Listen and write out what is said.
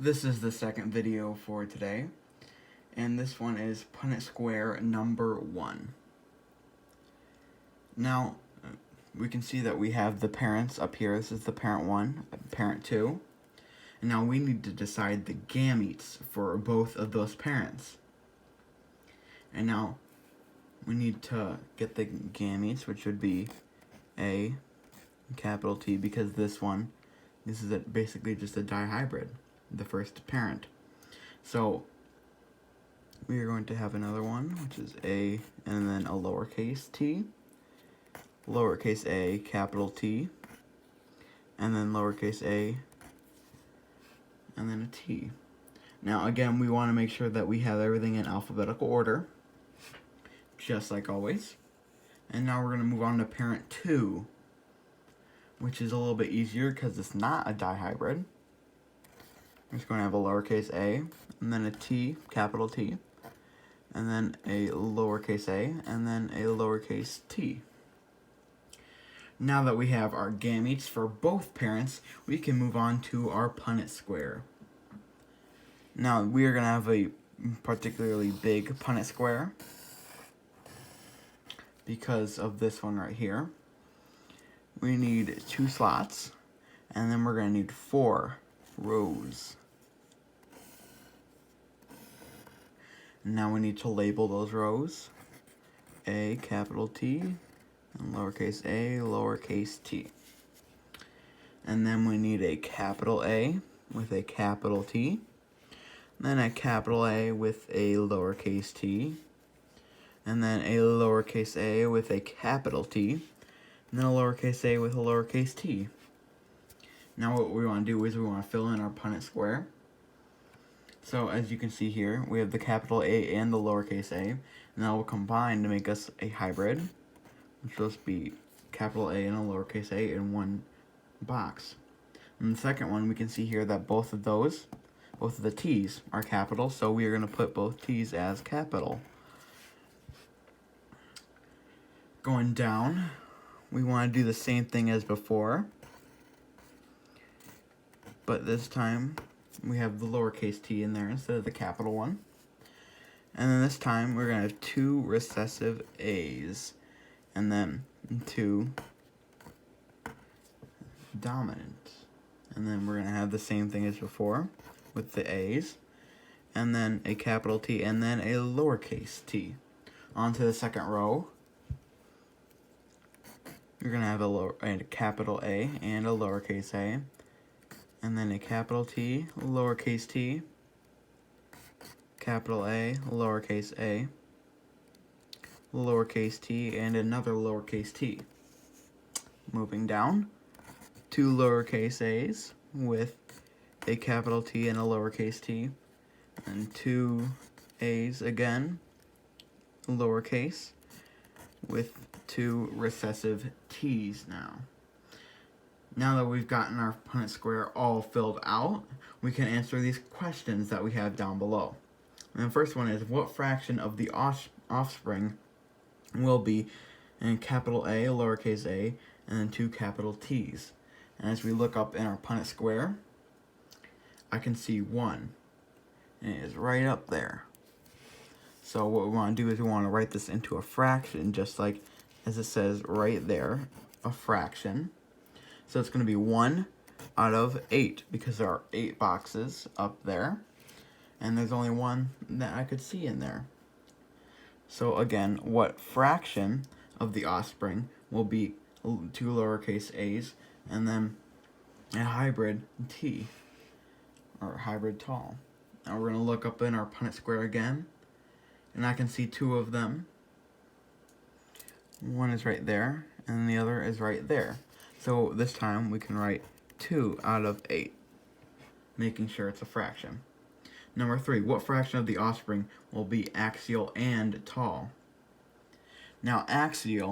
This is the second video for today, and this one is Punnett Square number 1. Now, we can see that we have the parents up here. This is the parent 1, parent 2. And now we need to decide the gametes for both of those parents. And now, we need to get the gametes, which would be A, capital T, because this is basically just a dihybrid, the first parent. So we are going to have another one, which is A and then a lowercase t, lowercase a, capital T, and then lowercase a, and then a t. Now again, we want to make sure that we have everything in alphabetical order, just like always. And now we're going to move on to parent 2, which is a little bit easier because it's not a dihybrid. We're just going to have a lowercase a, and then a t, capital T, and then a lowercase a, and then a lowercase t. Now that we have our gametes for both parents, we can move on to our Punnett square. Now, we are going to have a particularly big Punnett square because of this one right here. We need 2 slots, and then we're going to need 4 rows. Now we need to label those rows. A, capital T, and lowercase a, lowercase t. And then we need a capital A with a capital T, then a capital A with a lowercase t, and then a lowercase a with a capital T, and then a lowercase a with a lowercase t. Now what we want to do is we want to fill in our Punnett square. So as you can see here, we have the capital A and the lowercase a, and that will combine to make us a hybrid, which will just be capital A and a lowercase a in one box. And the second one, we can see here that both of the t's are capital, so we are going to put both t's as capital. Going down, we want to do the same thing as before, but this time we have the lowercase t in there instead of the capital one. And then this time we're going to have 2 recessive a's, and then 2 dominant. And then we're going to have the same thing as before with the a's, and then a capital T, and then a lowercase t. On to the second row. You're going to have a capital A and a lowercase a, and then a capital T, lowercase t, capital A, lowercase t, and another lowercase t. Moving down, 2 lowercase a's with a capital T and a lowercase t, and 2 a's again, lowercase, with 2 recessive t's now. Now that we've gotten our Punnett square all filled out, we can answer these questions that we have down below. And the first one is, what fraction of the offspring will be in capital A, lowercase a, and then 2 capital T's? And as we look up in our Punnett square, I can see 1, and it is right up there. So what we want to do is we want to write this into a fraction, just like as it says right there, a fraction. So it's going to be 1 out of 8, because there are 8 boxes up there, and there's only 1 that I could see in there. So again, what fraction of the offspring will be 2 lowercase a's, and then a hybrid t, or hybrid tall. Now we're going to look up in our Punnett square again, and I can see 2 of them. One is right there, and the other is right there. So this time we can write 2 out of 8, making sure it's a fraction. Number 3, what fraction of the offspring will be axial and tall? Now axial